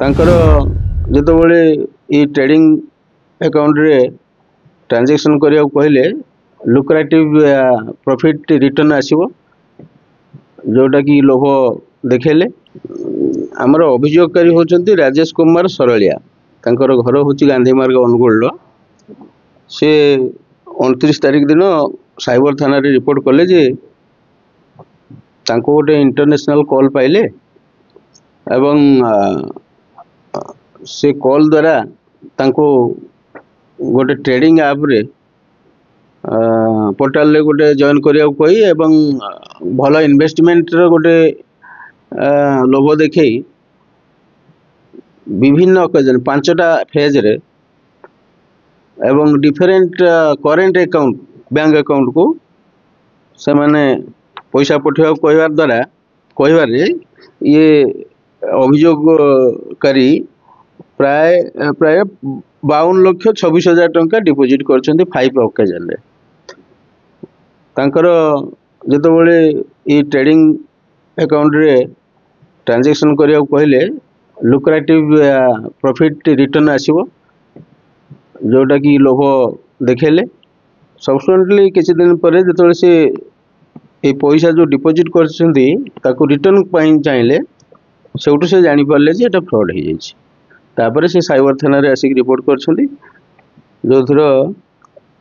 तांकर जेतबेले e trading account रे transaction करिया कहले लुक्रेटिव प्रॉफिट रिटर्न आसीबो जोटा कि लोभ देखेले। आमर अभियोगकारी होचंती राजेश कुमार सरलिया। तांकर घर होची गांधी मार्ग अनुगुल। से 29 तारीख दिन साइबर थाना रे रिपोर्ट कले जे तांको गोटे इंटरनेशनल कॉल पाइले एवं से कॉल द्वारा तांको गोटे ट्रेडिंग ऐप रे पोर्टाल रे गोटे जॉइन करिया कही एवं भल इन्वेस्टमेंट रो गोटे लोभ देखई विभिन्न ओकेजन 5टा फेज रे एवं different current account bank account को से माने पैसा पठेवा कहवार द्वारा कहवार ये अभियोगकारी प्राय प्राय 52,26,000 टंका डिपोजिट करछन्ती 5 ओकेजन रे। तांकर जेतबेले ई ट्रेडिंग अकाउंट रे ट्रांजैक्शन करिया कहले लुक्रेटिव प्रॉफिट रिटर्न आसीबो जोटा कि लोभ देखेले। सब्सिक्वेंटली किसी दिन पर जेतबेले से ए पैसा जो डिपोजिट करछन्ती ताको रिटर्न पाइन चाहिले सेउटु से जानि पारले जे एटा फ्रॉड हे जाइछि। तापर से साइबर थाना रे आसिक रिपोर्ट करछन्ती जो थरो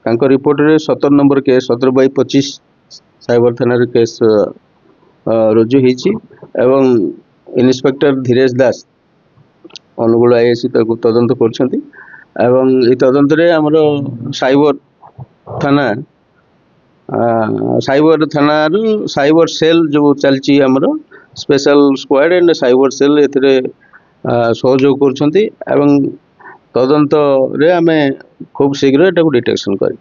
तांको रिपोर्ट रे 17 नंबर केस 17/25 साइबर थाना रे केस रुजु हेछि एवं इन्स्पेक्टर धीरेश दास अनुगुल आईएससी ताको तदंत करछन्ती एवं ए तदंत रे हमरो साइबर थाना रो साइबर सेल जो चलछि हमरो special squad and cyber cell एथरे सहयोग करछन्ती एवं तदंत रे हमें खूब शीघ्र एटा को डिटेक्शन करी।